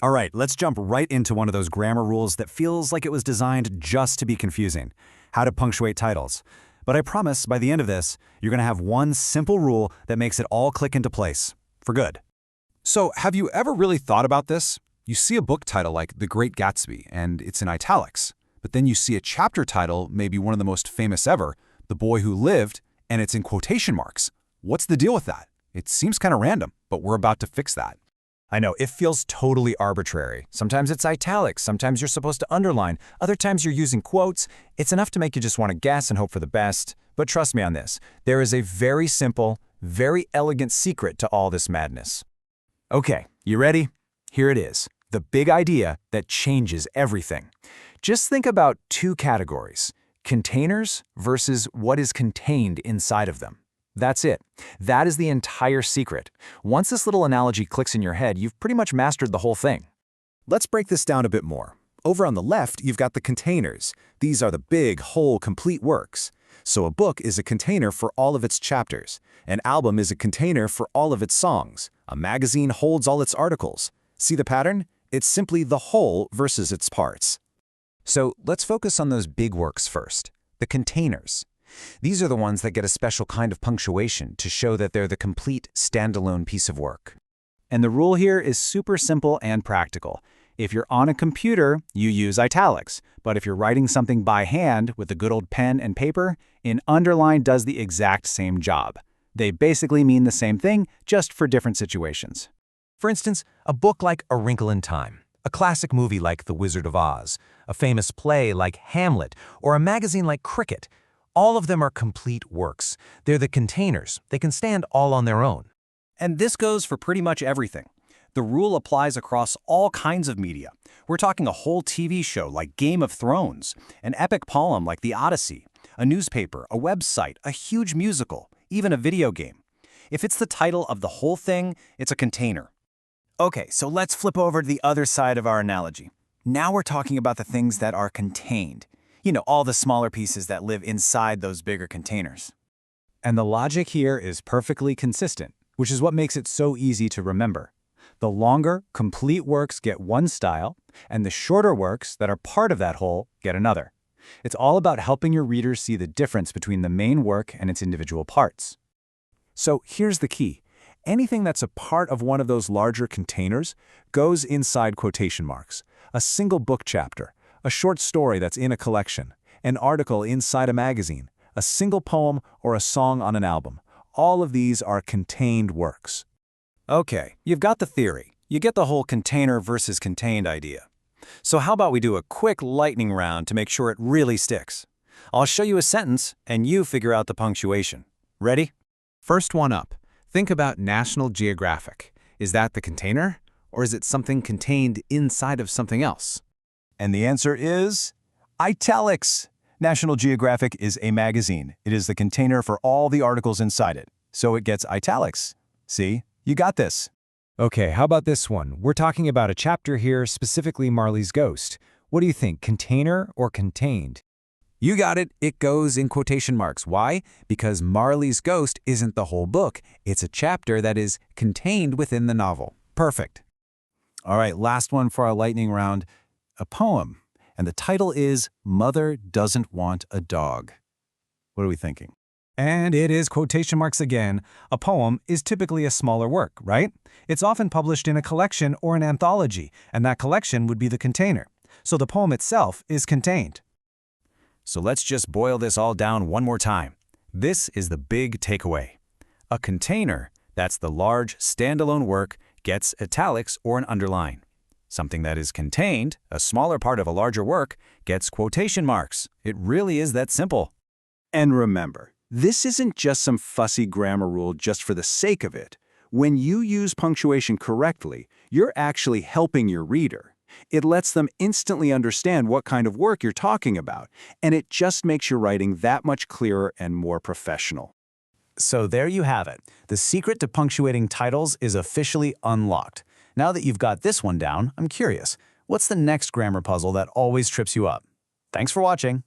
All right, let's jump right into one of those grammar rules that feels like it was designed just to be confusing: how to punctuate titles. But I promise by the end of this, you're going to have one simple rule that makes it all click into place, for good. So, have you ever really thought about this? You see a book title like The Great Gatsby, and it's in italics. But then you see a chapter title, maybe one of the most famous ever, The Boy Who Lived, and it's in quotation marks. What's the deal with that? It seems kind of random, but we're about to fix that. I know, it feels totally arbitrary. Sometimes it's italics, sometimes you're supposed to underline, other times you're using quotes. It's enough to make you just want to guess and hope for the best. But trust me on this, there is a very simple, very elegant secret to all this madness. Okay, you ready? Here it is, the big idea that changes everything. Just think about two categories: containers versus what is contained inside of them. That's it. That is the entire secret. Once this little analogy clicks in your head, you've pretty much mastered the whole thing. Let's break this down a bit more. Over on the left, you've got the containers. These are the big, whole, complete works. So a book is a container for all of its chapters. An album is a container for all of its songs. A magazine holds all its articles. See the pattern? It's simply the whole versus its parts. So let's focus on those big works first, the containers. These are the ones that get a special kind of punctuation to show that they're the complete, standalone piece of work. And the rule here is super simple and practical. If you're on a computer, you use italics. But if you're writing something by hand with a good old pen and paper, an underline does the exact same job. They basically mean the same thing, just for different situations. For instance, a book like A Wrinkle in Time, a classic movie like The Wizard of Oz, a famous play like Hamlet, or a magazine like Cricket. All of them are complete works. They're the containers. They can stand all on their own. And this goes for pretty much everything. The rule applies across all kinds of media. We're talking a whole TV show like Game of Thrones, an epic poem like The Odyssey, a newspaper, a website, a huge musical, even a video game. If it's the title of the whole thing, it's a container. Okay, so let's flip over to the other side of our analogy. Now we're talking about the things that are contained. You know, all the smaller pieces that live inside those bigger containers. And the logic here is perfectly consistent, which is what makes it so easy to remember. The longer, complete works get one style, and the shorter works that are part of that whole get another. It's all about helping your readers see the difference between the main work and its individual parts. So here's the key. Anything that's a part of one of those larger containers goes inside quotation marks. A single book chapter, a short story that's in a collection, an article inside a magazine, a single poem, or a song on an album. All of these are contained works. Okay, you've got the theory. You get the whole container versus contained idea. So how about we do a quick lightning round to make sure it really sticks? I'll show you a sentence, and you figure out the punctuation. Ready? First one up. Think about National Geographic. Is that the container, or is it something contained inside of something else? And the answer is italics. National Geographic is a magazine. It is the container for all the articles inside it. So it gets italics. See? You got this. Okay, how about this one? We're talking about a chapter here, specifically Marley's Ghost. What do you think, container or contained? You got it. It goes in quotation marks. Why? Because Marley's Ghost isn't the whole book. It's a chapter that is contained within the novel. Perfect. All right, last one for our lightning round. A poem. And the title is Mother Doesn't Want a Dog. What are we thinking? And it is quotation marks again. A poem is typically a smaller work, right? It's often published in a collection or an anthology, and that collection would be the container. So the poem itself is contained. So let's just boil this all down one more time. This is the big takeaway. A container, that's the large, standalone work, gets italics or an underline. Something that is contained, a smaller part of a larger work, gets quotation marks. It really is that simple. And remember, this isn't just some fussy grammar rule just for the sake of it. When you use punctuation correctly, you're actually helping your reader. It lets them instantly understand what kind of work you're talking about, and it just makes your writing that much clearer and more professional. So there you have it. The secret to punctuating titles is officially unlocked. Now that you've got this one down, I'm curious, what's the next grammar puzzle that always trips you up? Thanks for watching.